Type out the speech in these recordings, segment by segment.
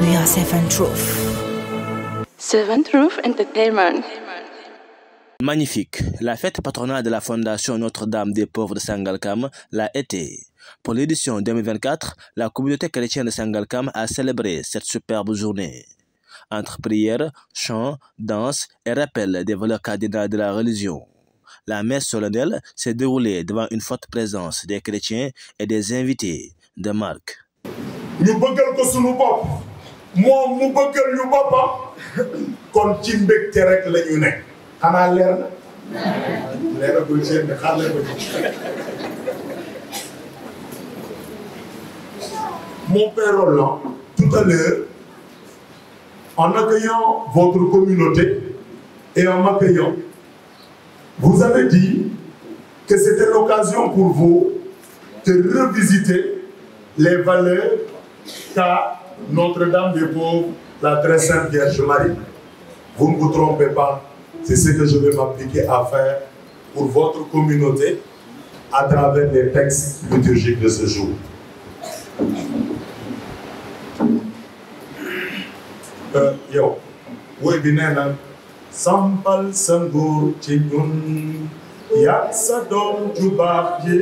We are Seven Truth. Seven Truth Entertainment. Magnifique. La fête patronale de la Fondation Notre-Dame des Pauvres de Sangalkam l'a été. Pour l'édition 2024, la communauté chrétienne de Sangalkam a célébré cette superbe journée. Entre prières, chants, danses et rappels des valeurs cardinales de la religion. La messe solennelle s'est déroulée devant une forte présence des chrétiens et des invités de marque. ñu bëggal ko sunu bopp moom mu bëggal ñu boppam kon ci mbégte rek la ñu nekk xanaa leer na leeragul seen bi xaale ko ci mon père Roland tout à l'heure en accueillant votre communauté et en m'accueillant vous avez dit que c'était l'occasion pour vous de revisiter les valeurs qu'a Notre-Dame des Pauvres, la très sainte Vierge Marie. Vous ne vous trompez pas, c'est ce que je vais m'appliquer à faire pour votre communauté à travers les textes liturgiques de ce jour. Yow woy bi nee na sampal sa nguur ci ñun yak sa doom ju baax ji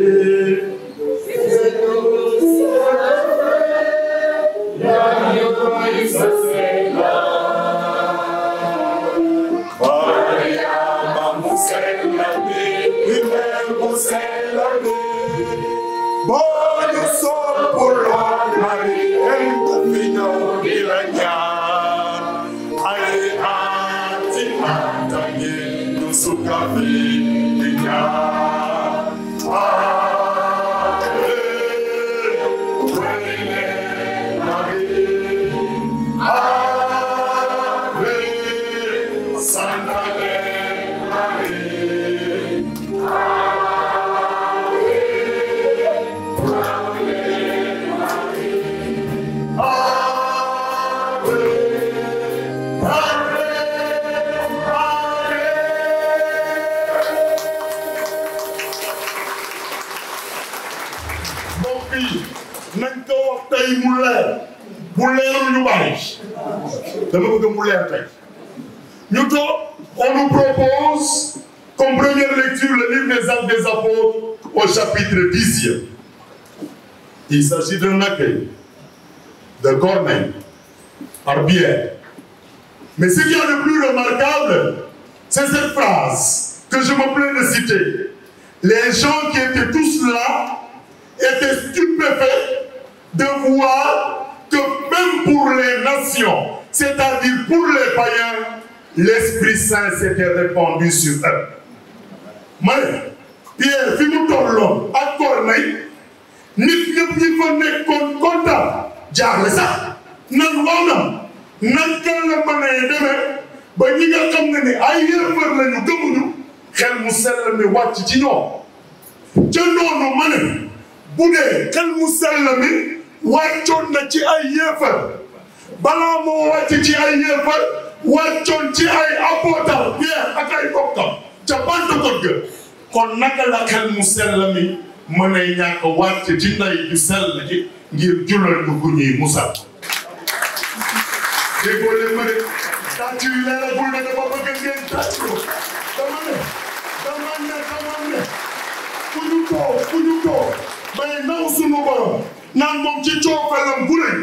Bonne sort pour la Marie et pour finir di la ñaan ay ati atani nu sukafi di ñaan nañ ko wax tey mu leer bu leerul ñu bàyyi dama bëgg mu leer tey ñu toog on nous propose comme première lecture le livre des Actes des Apôtres au chapitre 10e. Il s'agit d'un accueil de Corneille par Bière. Mais ce qu'il y a de plus remarquable, c'est cette phrase que je me plais de citer. Les gens qui étaient tous là étaient stupéfaits de voir que même pour les nations, c'est-à-dire pour les païens, l'Esprit Saint s'était répandu sur eux. Mais Pierre fi mu tolloon ak Corneille nit ñëpp ñi fa nekkoon kontaan jaaxle sax nan waaw nan kan la mën a demee ba ñi nga xam ne ay yéefar lañu gëmuñu xel mu sell mi wàcc ci ñoom ca noonu ma ne bu dee xel mu sell mi wàccoon na ci ay yéefar balaa moo wàcc ci ay yéefar wàccoon ci ay apôtre Pierre ak ay bokkam ca Pentecôte ga kon naka la xel mu sell mi mën a ñàkk wàcc ci ndey ju sell ji ngir julal ñu ku ñuy musal déggoo leen ma de tàcc yu leeragul ne dama bëgg ngeen tàcc ko dama ne fu ñu toog may naw sunu borom naan moom ci coofalam bu rëy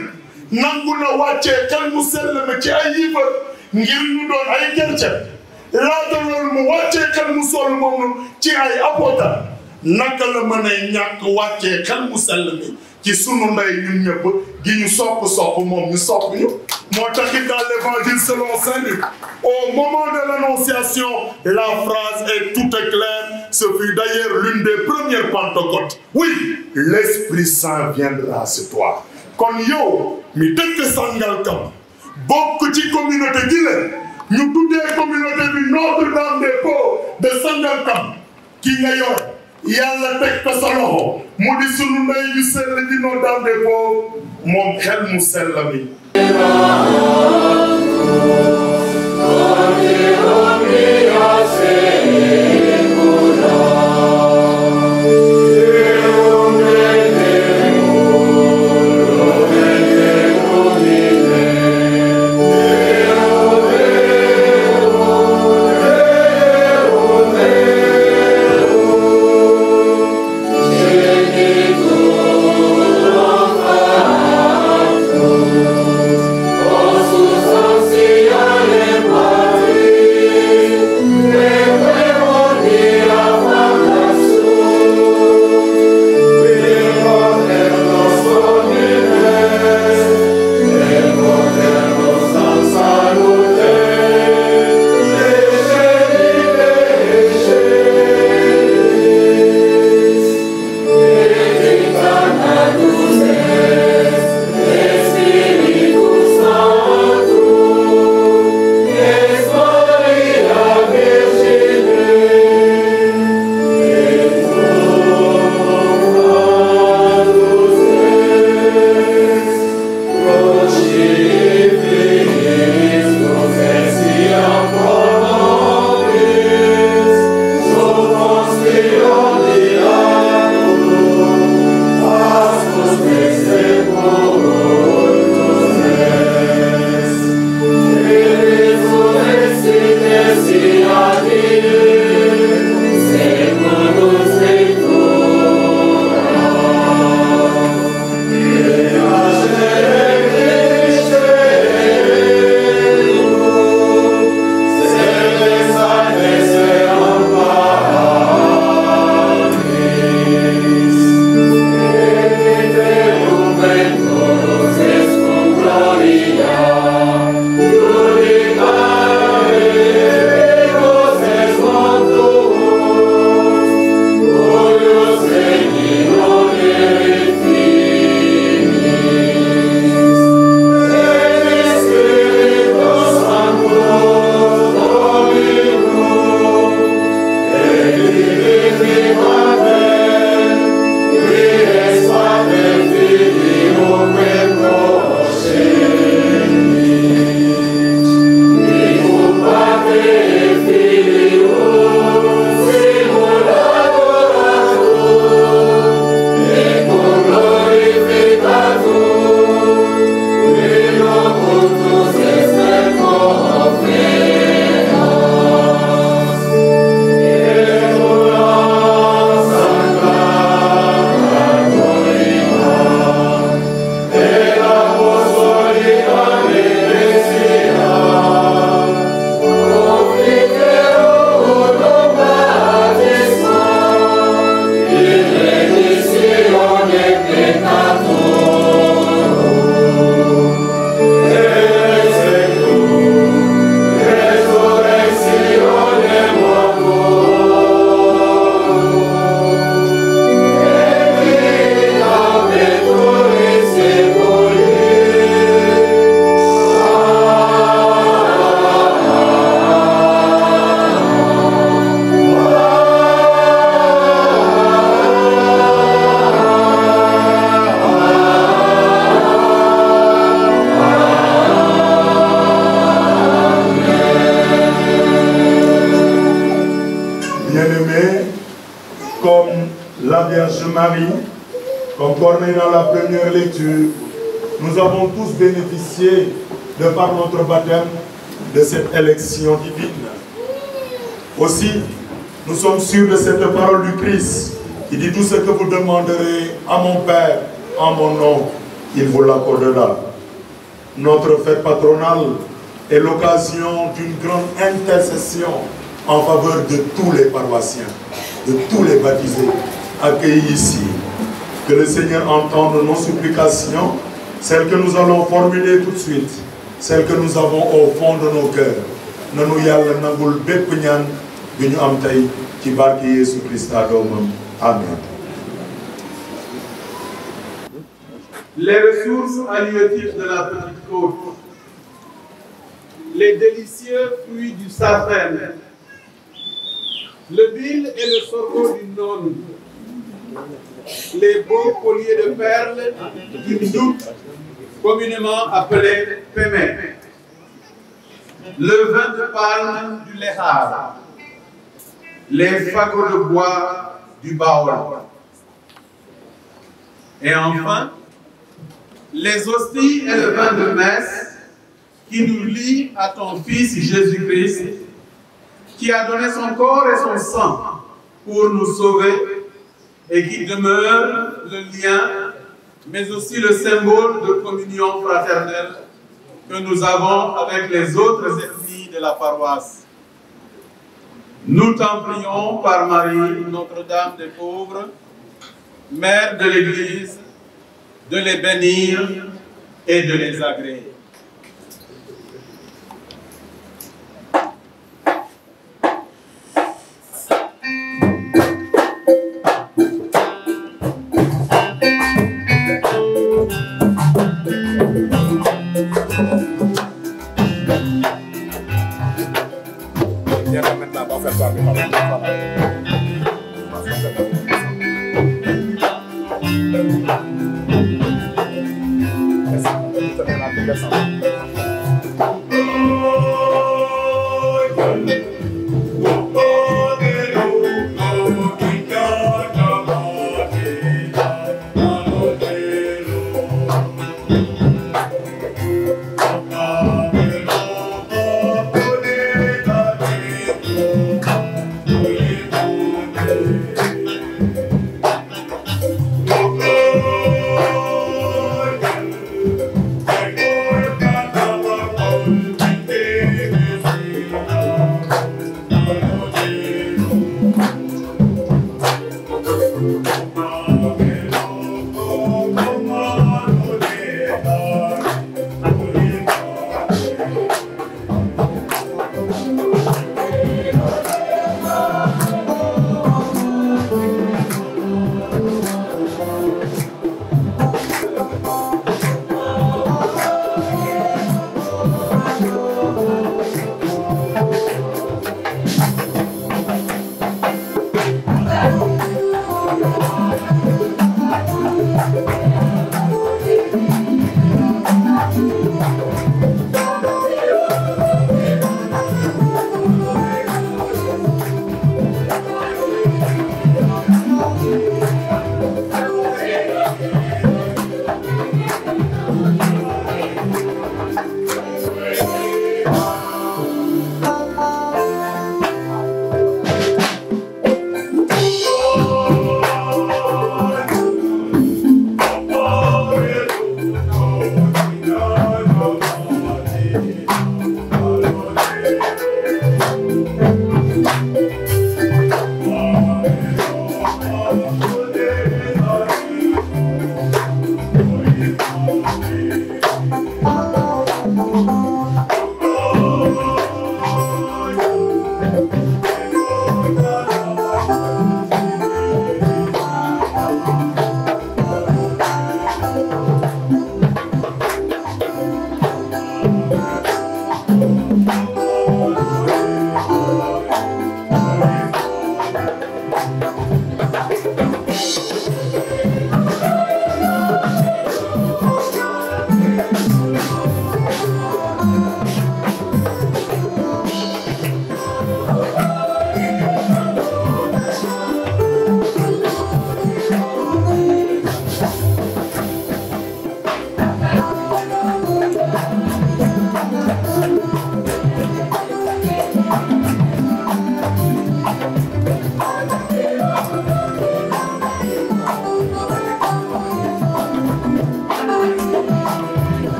nangu na wàccee xel mu sell mi ci ay yifar ngir ñu doon ay kercen laata loolu mu wàccee xel mu sol moom ci ay apôtre naka la mën a ñàkk wàccee xel mu sell mi ci sunu ndey ñun ñëpp gi ñu sopp moom ñu sopp ñu moo taxit dans l'évangile selon Saint Luc au moment de l'annonciation la phrase est toute claire ce fut d'ailleurs l'une des premières Pentecôtes oui l'Esprit Saint viendra sur toi kon yow mi dëkk Sangalkam bokk ci communauté gi la ñu tuddee communauté bi Notre-Dame des Pauvres de Sangalkam ki nga yor yàlla teg ko sa loxo mu di sunu ndey ju sell di Notre-Dame des Pauvres moom xel mu sell mi Marie, comme corné dans la première lecture, nous avons tous bénéficié, de par notre baptême, de cette élection divine. Aussi, nous sommes sûrs de cette parole du Christ, qui dit tout ce que vous demanderez à mon Père, en mon nom, il vous l'accordera. Notre fête patronale est l'occasion d'une grande intercession en faveur de tous les paroissiens, de tous les baptisés accueillis ici. Que le Seigneur entende nos supplications, celles que nous allons formuler tout de suite, celles que nous avons au fond de nos cœurs. Nanu yàlla nangul bépp ñaan bi ñu am tey ci barke Yesu Christa doomam. Amen. Les ressources halieutiques de la Petite Côte, les délicieux fruits du safran, le bil et le sorgho du Nône, les beaux colliers de perles du Ndouk, communément appelé Pémé, le vin de palme du Léhar, les fagots de bois du Baol. Et enfin, les hosties et le vin de messe qui nous lient à ton Fils Jésus-Christ, qui a donné son corps et son sang pour nous sauver et qui demeure le lien, mais aussi le symbole de communion fraternelle que nous avons avec les autres ethnies de la paroisse. Nous t'en prions par Marie, Notre-Dame des pauvres, Mère de l'Église, de les bénir et de les agréer.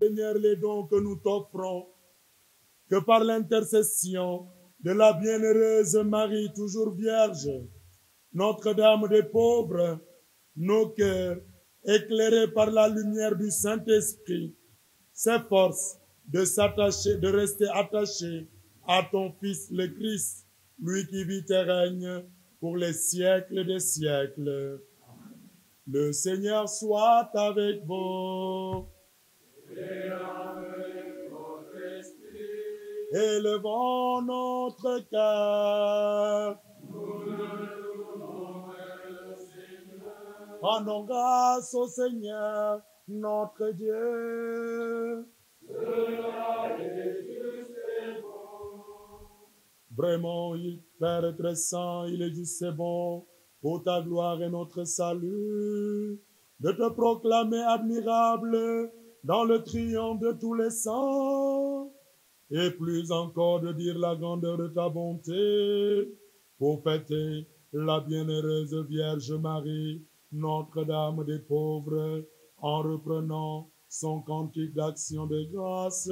Seigneur, les dons que nous t'offrons, que par l'intercession de la bienheureuse Marie, toujours vierge, Notre-Dame des pauvres, nos cœurs, éclairés par la lumière du Saint-Esprit, s'efforcent de s'attacher, de rester attachés à ton Fils le Christ, lui qui vit et règne pour les siècles des siècles. Le Seigneur soit avec vous. Et avec votre esprit. Élevons notre cœur. Nous le tournons vers le Seigneur. Rendons grâce au Seigneur, notre Dieu. Cela est juste et bon. Vraiment, Père très saint, il est juste et bon, pour ta gloire et notre salut, de te proclamer admirable dans le triomphe de tous les saints, et plus encore de dire la grandeur de ta bonté, pour fêter la bienheureuse Vierge Marie, Notre-Dame des pauvres, en reprenant son cantique d'action de grâce.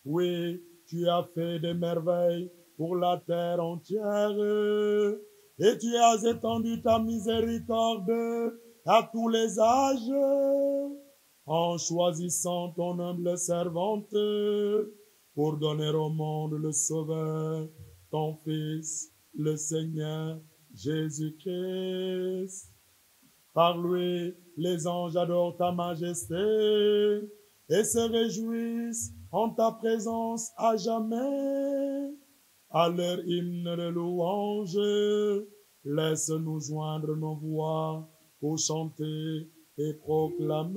Oui, tu as fait des merveilles pour la terre entière, et tu as étendu ta miséricorde à tous les âges, en choisissant ton humble servante pour donner au monde le Sauveur, ton Fils, le Seigneur Jésus-Christ. Par lui, les anges adorent ta majesté et se réjouissent en ta présence à jamais. À leur hymne de louange, laisse-nous joindre nos voix pour chanter et proclamer.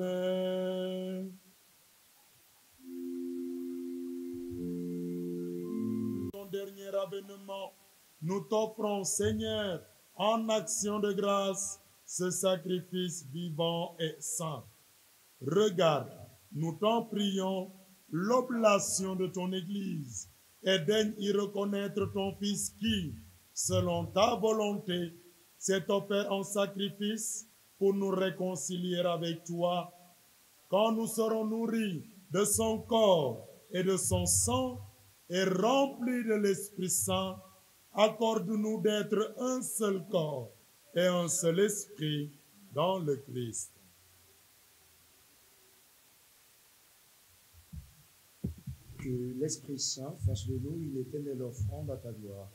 Ton dernier avènement, nous t'offrons, Seigneur, en action de grâce, ce sacrifice vivant et saint. Regarde, nous t'en prions, l'oblation de ton Église, et daigne y reconnaître ton Fils qui, selon ta volonté, s'est offert en sacrifice pour nous réconcilier avec toi. Quand nous serons nourris de son corps et de son sang et remplis de l'Esprit Saint, accorde-nous d'être un seul corps et un seul esprit dans le Christ. Que l'Esprit Saint fasse de nous une éternelle offrande à ta gloire,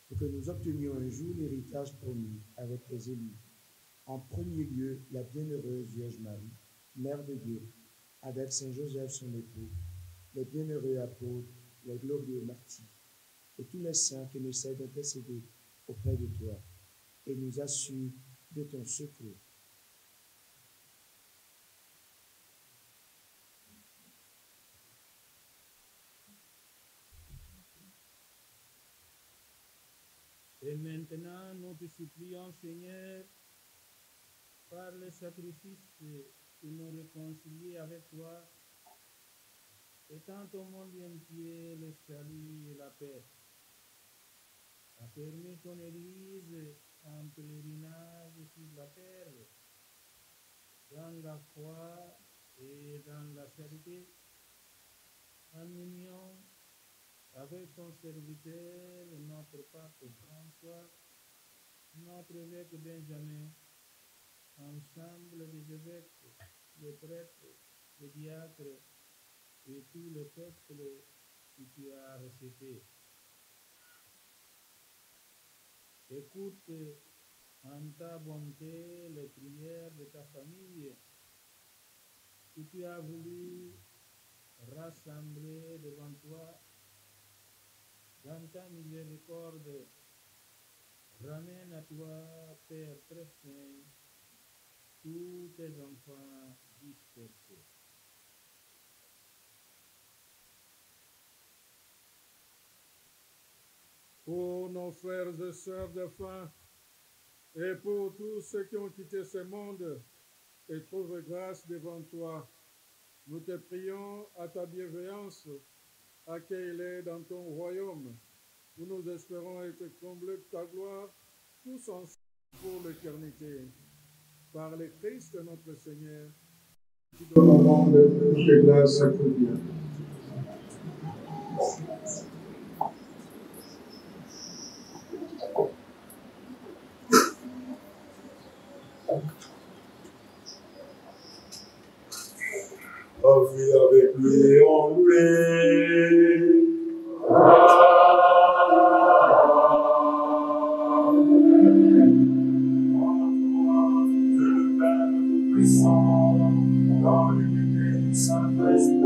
pour que nous obtenions un jour l'héritage promis avec les élus. En premier lieu, la bienheureuse Vierge Marie, Mère de Dieu, avec Saint Joseph son époux, les bienheureux apôtres, les glorieux martyrs, et tous les saints qui ne cessent d'intercéder auprès de toi, et nous assurent de ton secours. Et maintenant, nous te supplions, Seigneur, par le sacrifice de nous réconcilier avec toi, étends au monde entier le salut et la paix. Affermis ton Église en pèlerinage sur la terre, dans la foi et dans la charité, en union avec ton serviteur, notre pape François, notre évêque Benjamin, ensemble des évêques, les prêtres, les diacres et tout le peuple que tu as rejeté. Écoute en ta bonté les prières de ta famille que tu as voulu rassembler devant toi. Dans ta miséricorde, ramène à toi, Père très saint, tous tes enfants dispersés. Pour nos frères et sœurs défunts, et pour tous ceux qui ont quitté ce monde et trouvent grâce devant toi, nous te prions à ta bienveillance. Accueille-les dans ton royaume, où nous espérons être comblés de ta gloire, tous ensemble pour l'éternité. Par le Christ notre Seigneur, qui donne au monde de grâce à tout bien. Vie avec lui en lui. Le Père Tout-Puissant, dans l'unité du Saint-Esprit.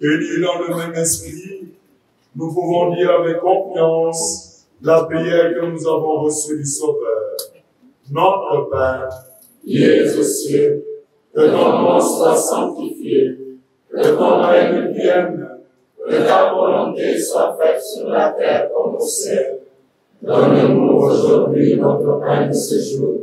Unis dans le même esprit, nous pouvons dire avec confiance la prière que nous avons reçue du Sauveur. Notre Père, qui es aux cieux, que ton nom soit sanctifié, que ton règne vienne, que ta volonté soit faite sur la terre comme au ciel. Donne-nous aujourd'hui notre pain de ce jour.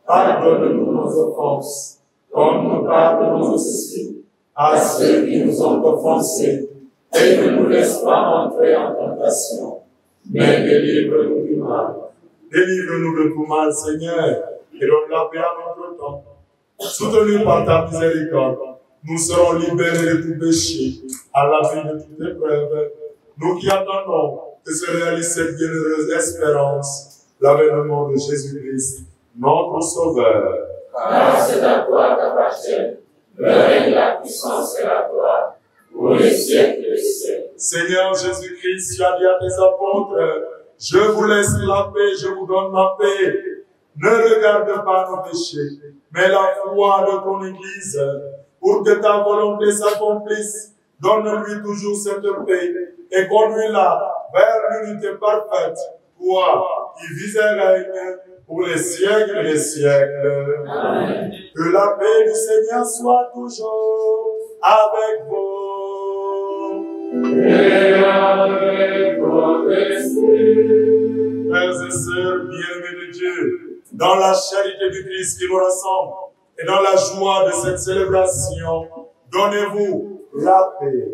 Pardonne-nous nos offenses, comme nous pardonnons aussi à ceux qui nous ont offensés, et ne nous laisse pas entrer en tentation, mais délivre-nous du mal. Délivre-nous de tout mal, Seigneur, et donne la paix à notre temps. Soutenus par ta miséricorde, nous serons libérés de tout péché, à l'abri de toute épreuve. Nous qui attendons que se réalise cette bienheureuse espérance, l'avènement de Jésus-Christ, notre Sauveur. Car c'est à toi qu'appartiennent le règne, la puissance et la gloire, pour les siècles des siècles. Seigneur Jésus-Christ, tu as dit à tes apôtres, Je vous laisse la paix, je vous donne ma paix. Ne regarde pas nos péchés, mais la foi de ton Église, pour que ta volonté s'accomplisse. Donne-lui toujours cette paix et conduis-la vers l'unité parfaite, toi qui vis et règnes pour les siècles des siècles. Amen. Que la paix du Seigneur soit toujours avec vous. Et avec votre esprit. Frères et sœurs bien-aimés de Dieu, dans la charité du Christ qui nous rassemble et dans la joie de cette célébration, donnez-vous la paix.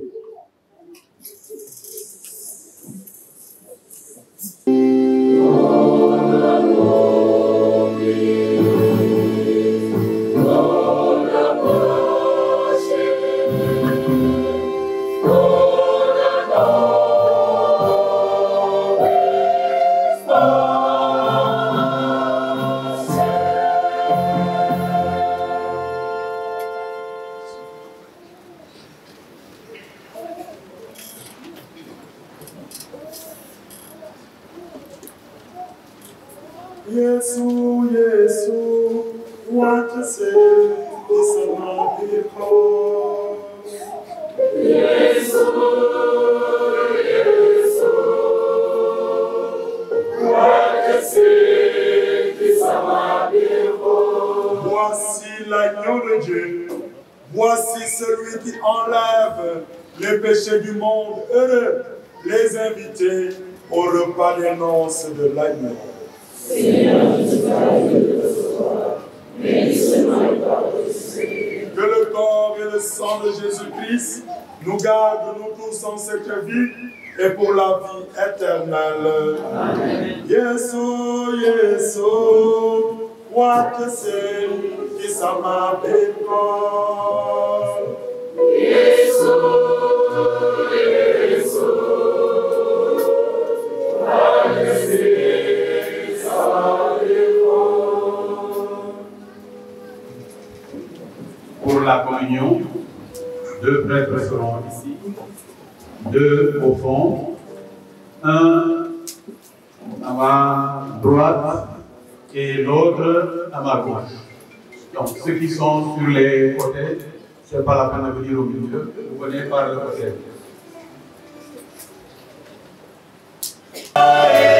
Voici l'agneau de Dieu. Voici celui qui enlève les péchés du monde. Heureux les invités au repas des noces de l'agneau. Que le corps et le sang de Jésus-Christ nous gardent, nous tous, en cette vie et pour la vie éternelle. Amen. Yesu, Yesu, what to say, is a man Yesu, Yesu, what to say, is a man. Pour la communion, 2 prêtres seront ici, 2 au fond, un à ma droite et l'autre à ma gauche. Donc ceux qui sont sur les côtés, ce n'est pas la peine de venir au milieu, vous venez par le côté. Amen.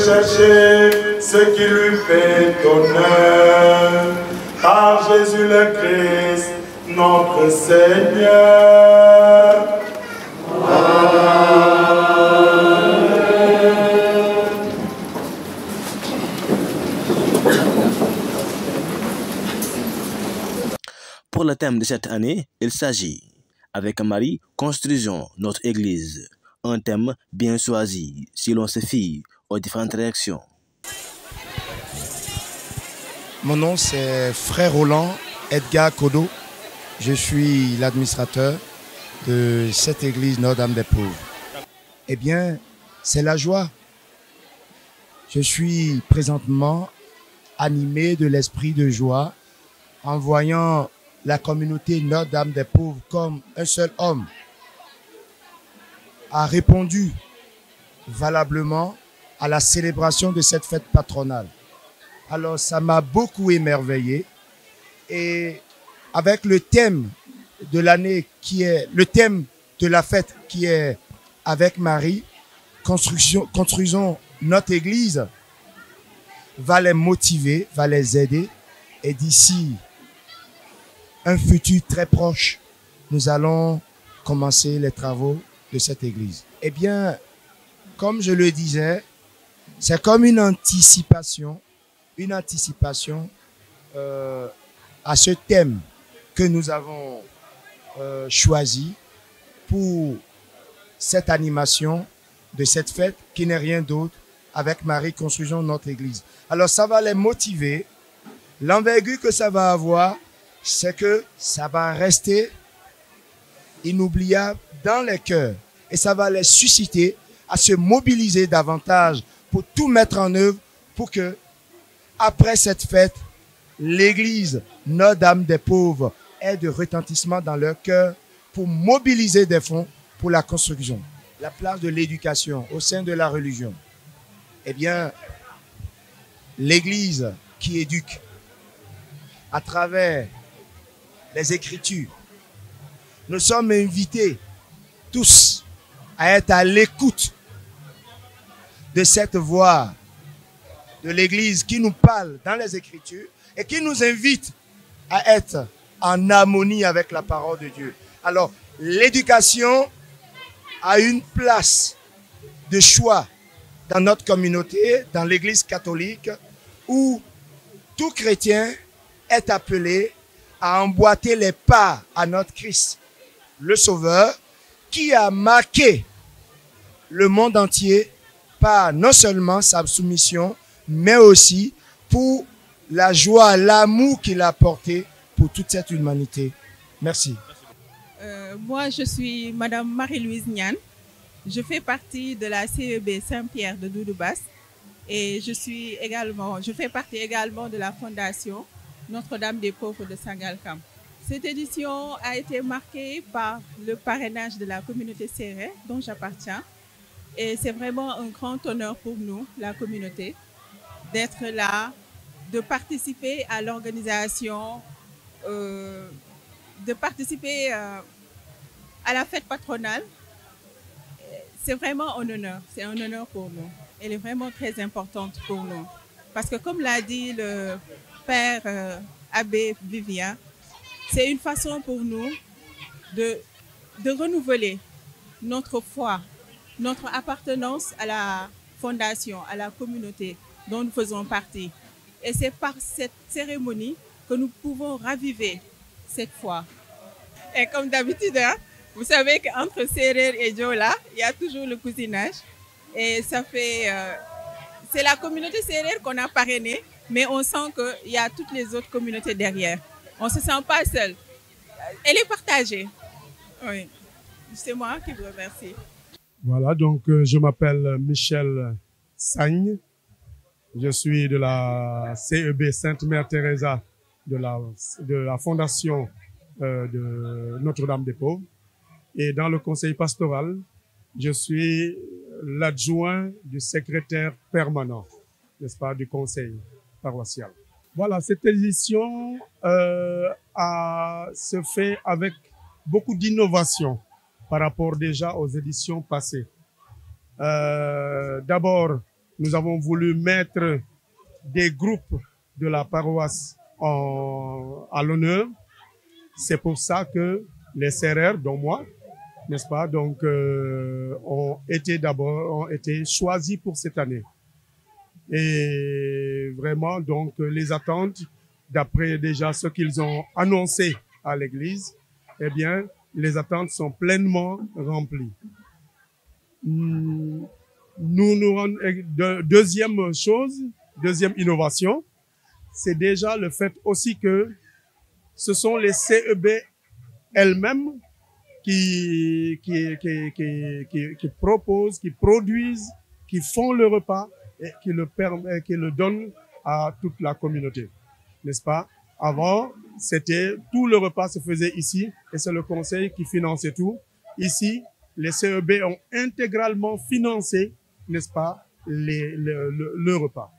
chercher ce qui lui fait honneur. Par Jésus le Christ, notre Seigneur. Pour le thème de cette année, il s'agit, avec Marie, construisons notre Église. Un thème bien choisi si l'on se fie aux différentes réactions. Mon nom c'est Frère Roland Edgar Kodo. Je suis l'administrateur de cette église Notre-Dame des Pauvres. Eh bien, c'est la joie. Je suis présentement animé de l'esprit de joie en voyant la communauté Notre-Dame des Pauvres comme un seul homme a répondu valablement à la célébration de cette fête patronale. Alors, ça m'a beaucoup émerveillé. Et avec le thème de l'année qui est, le thème de la fête qui est avec Marie, construisons notre église, va les motiver, va les aider. Et d'ici un futur très proche, nous allons commencer les travaux de cette église. Eh bien, comme je le disais, c'est comme une anticipation à ce thème que nous avons choisi pour cette animation de cette fête qui n'est rien d'autre avec Marie, construisons notre église. Alors ça va les motiver. L'envergure que ça va avoir, c'est que ça va rester inoubliable dans les cœurs et ça va les susciter à se mobiliser davantage pour tout mettre en œuvre pour que, après cette fête, l'église Notre-Dame des Pauvres ait de retentissement dans leur cœur pour mobiliser des fonds pour la construction. La place de l'éducation au sein de la religion. Eh bien, l'église qui éduque à travers les Écritures. Nous sommes invités tous à être à l'écoute de cette voix de l'Église qui nous parle dans les Écritures et qui nous invite à être en harmonie avec la parole de Dieu. Alors, l'éducation a une place de choix dans notre communauté, dans l'Église catholique, où tout chrétien est appelé à emboîter les pas à notre Christ, le Sauveur, qui a marqué le monde entier par non seulement sa soumission, mais aussi pour la joie, l'amour qu'il a apporté pour toute cette humanité. Merci. Moi, je suis Madame Marie-Louise Nian. Je fais partie de la CEB Saint-Pierre de Doudou-Basse et je fais partie également de la fondation Notre-Dame des Pauvres de Sangalkam. Cette édition a été marquée par le parrainage de la communauté sérère dont j'appartiens. Et c'est vraiment un grand honneur pour nous, la communauté, d'être là, de participer à l'organisation, de participer à la fête patronale. C'est vraiment un honneur, c'est un honneur pour nous. Elle est vraiment très importante pour nous. Parce que comme l'a dit le Père Abbé Vivien, c'est une façon pour nous de renouveler notre foi, notre appartenance à la fondation, à la communauté dont nous faisons partie. Et c'est par cette cérémonie que nous pouvons raviver cette foi. Et comme d'habitude, hein, vous savez qu'entre Serer et Diola, il y a toujours le cousinage. Et ça fait... c'est la communauté Serer qu'on a parrainée, mais on sent qu'il y a toutes les autres communautés derrière. On ne se sent pas seul. Elle est partagée. Oui. C'est moi qui vous remercie. Voilà, donc je m'appelle Michel Sagne. Je suis de la CEB Sainte-Mère Teresa de la fondation de Notre-Dame des Pauvres. Et dans le conseil pastoral, je suis l'adjoint du secrétaire permanent, n'est-ce pas, du conseil paroissial. Voilà, cette édition se fait avec beaucoup d'innovation par rapport déjà aux éditions passées. D'abord, nous avons voulu mettre des groupes de la paroisse à l'honneur. C'est pour ça que les CRR, dont moi, n'est-ce pas, donc, ont été choisis pour cette année. Et vraiment, donc, les attentes, d'après déjà ce qu'ils ont annoncé à l'église, eh bien, les attentes sont pleinement remplies. Deuxième chose, deuxième innovation, c'est déjà le fait aussi que ce sont les CEB elles-mêmes qui proposent, qui produisent, qui font le repas et qui le donnent à toute la communauté, n'est-ce pas? Avant, tout le repas se faisait ici et c'est le conseil qui finançait tout. Ici, les CEB ont intégralement financé, n'est-ce pas, le repas.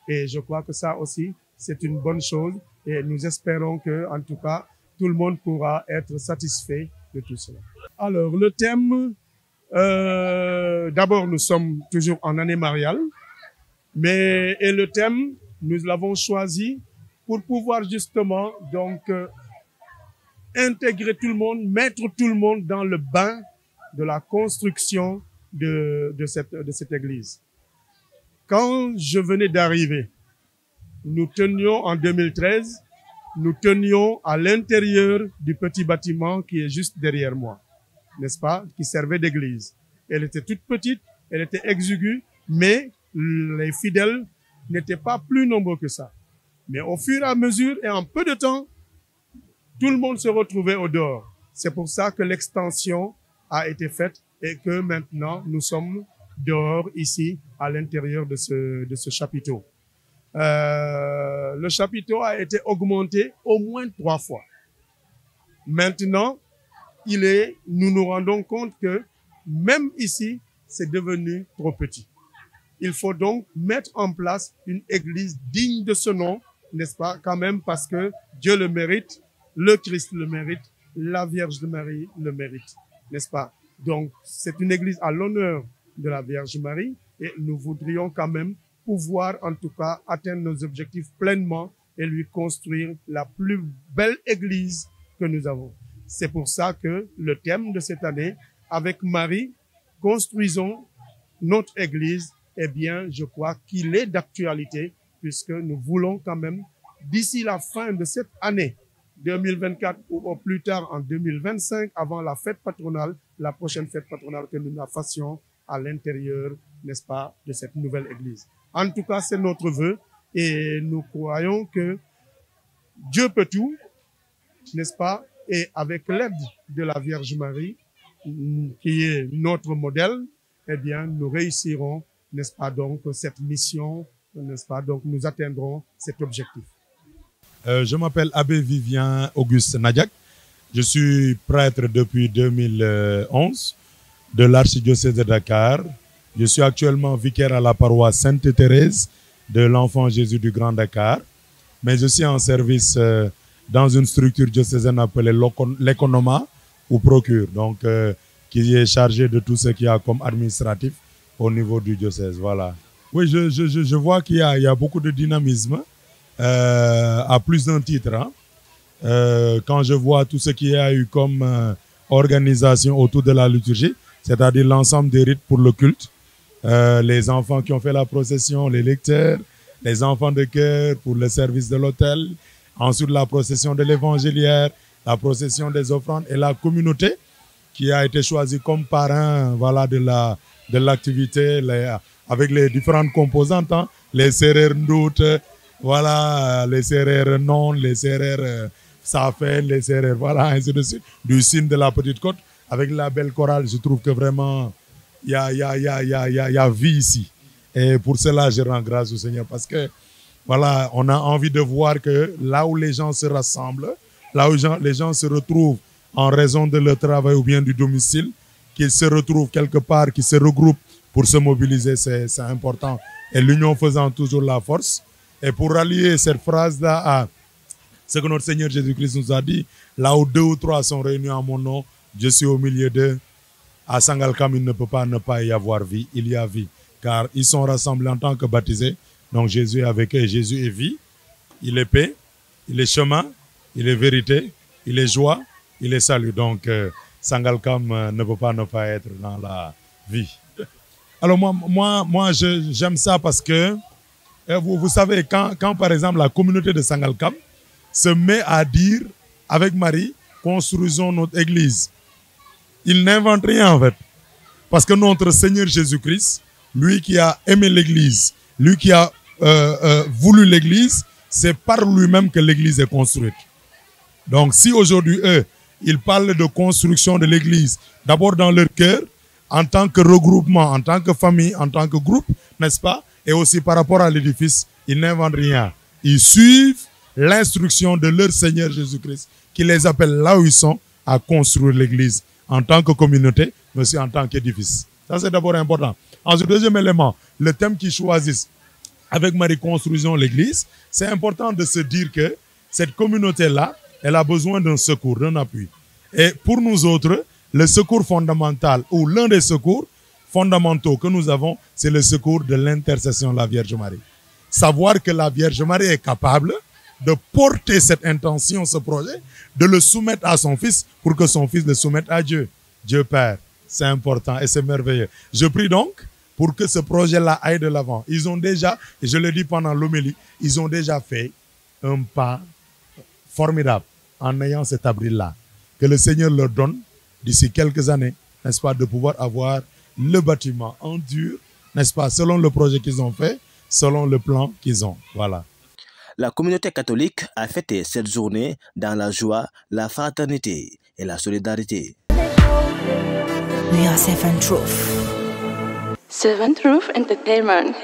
Et je crois que ça aussi, c'est une bonne chose et nous espérons que, en tout cas, tout le monde pourra être satisfait de tout cela. Alors, le thème, d'abord, nous sommes toujours en année mariale, et le thème, nous l'avons choisi pour pouvoir justement, donc, intégrer tout le monde, mettre tout le monde dans le bain de la construction de cette église. Quand je venais d'arriver, nous tenions en 2013, nous tenions à l'intérieur du petit bâtiment qui est juste derrière moi, n'est-ce pas, qui servait d'église. Elle était toute petite, elle était exiguë, mais les fidèles n'étaient pas plus nombreux que ça. Mais au fur et à mesure et en peu de temps, tout le monde se retrouvait au dehors. C'est pour ça que l'extension a été faite et que maintenant nous sommes dehors ici à l'intérieur de ce chapiteau. Le chapiteau a été augmenté au moins 3 fois. Maintenant, nous nous rendons compte que même ici, c'est devenu trop petit. Il faut donc mettre en place une église digne de ce nom, n'est-ce pas, quand même, parce que Dieu le mérite, le Christ le mérite, la Vierge de Marie le mérite, n'est-ce pas? Donc, c'est une église à l'honneur de la Vierge Marie et nous voudrions quand même pouvoir, en tout cas, atteindre nos objectifs pleinement et lui construire la plus belle église que nous avons. C'est pour ça que le thème de cette année, avec Marie, construisons notre église, eh bien, je crois qu'il est d'actualité puisque nous voulons quand même, d'ici la fin de cette année 2024 ou au plus tard en 2025, avant la fête patronale, la prochaine fête patronale que nous la fassions à l'intérieur, n'est-ce pas, de cette nouvelle église. En tout cas, c'est notre vœu et nous croyons que Dieu peut tout, n'est-ce pas, et avec l'aide de la Vierge Marie, qui est notre modèle, eh bien, nous réussirons, n'est-ce pas, donc, cette mission, n'est-ce pas, donc, nous atteindrons cet objectif. Je m'appelle Abbé Vivien Auguste Nadiak. Je suis prêtre depuis 2011 de l'archidiocèse de Dakar. Je suis actuellement vicaire à la paroisse Sainte-Thérèse de l'Enfant Jésus du Grand Dakar. Mais je suis en service dans une structure diocésaine appelée l'Economa ou Procure, donc qui est chargé de tout ce qu'il y a comme administratif au niveau du diocèse. Voilà. Oui, je vois qu'il y a beaucoup de dynamisme à plus d'un titre. Hein. Quand je vois tout ce qu'il y a eu comme organisation autour de la liturgie, c'est-à-dire l'ensemble des rites pour le culte, les enfants qui ont fait la procession, les lecteurs, les enfants de chœur pour le service de l'autel, ensuite la procession de l'évangéliaire, la procession des offrandes et la communauté qui a été choisie comme parrain, voilà, de l'activité avec les différentes composantes, hein, les serrères ndoutes, voilà, les serrères non, les serrères safen, les serrères, voilà, ainsi de suite, du signe de la Petite Côte, avec la belle chorale. Je trouve que vraiment, il y a vie ici. Et pour cela, je rends grâce au Seigneur parce que, voilà, on a envie de voir que là où les gens se rassemblent, là où les gens se retrouvent en raison de leur travail ou bien du domicile, qu'ils se retrouvent quelque part, qu'ils se regroupent pour se mobiliser, c'est important. Et l'union faisant toujours la force. Et pour rallier cette phrase-là à ce que notre Seigneur Jésus-Christ nous a dit, là où 2 ou 3 sont réunis en mon nom, je suis au milieu d'eux. À Sangalkam, il ne peut pas ne pas y avoir vie. Il y a vie. car ils sont rassemblés en tant que baptisés. Donc Jésus est avec eux, Jésus est vie, il est paix, il est chemin, il est vérité, il est joie, il est salut. Donc Sangalkam ne peut pas ne pas être dans la vie. Alors moi j'aime ça parce que vous savez, quand par exemple la communauté de Sangalkam se met à dire avec Marie, construisons notre église. Il n'invente rien en fait. Parce que notre Seigneur Jésus-Christ, lui qui a aimé l'église, lui qui a voulu l'église, c'est par lui-même que l'église est construite. Donc si aujourd'hui eux, ils parlent de construction de l'église, d'abord dans leur cœur, en tant que regroupement, en tant que famille, en tant que groupe, n'est-ce pas? Et aussi par rapport à l'édifice, ils n'inventent rien. Ils suivent l'instruction de leur Seigneur Jésus-Christ, qui les appelle là où ils sont, à construire l'église en tant que communauté, mais aussi en tant qu'édifice. Ça, c'est d'abord important. Ensuite, deuxième élément, le thème qu'ils choisissent avec Marie, construisons l'église, c'est important de se dire que cette communauté-là, elle a besoin d'un secours, d'un appui. Et pour nous autres, le secours fondamental, ou l'un des secours fondamentaux que nous avons, c'est le secours de l'intercession de la Vierge Marie. Savoir que la Vierge Marie est capable de porter cette intention, ce projet, de le soumettre à son Fils pour que son Fils le soumette à Dieu. Dieu Père, c'est important et c'est merveilleux. Je prie donc pour que ce projet-là aille de l'avant. Ils ont déjà, et je le dis pendant l'homélie, ils ont déjà fait un pas formidable en ayant cet abri-là. Que le Seigneur leur donne, d'ici quelques années, n'est-ce pas, de pouvoir avoir le bâtiment en dur, n'est-ce pas, selon le projet qu'ils ont fait, selon le plan qu'ils ont. Voilà. La communauté catholique a fêté cette journée dans la joie, la fraternité et la solidarité. We are Seven Truth. Seven Truth Entertainment.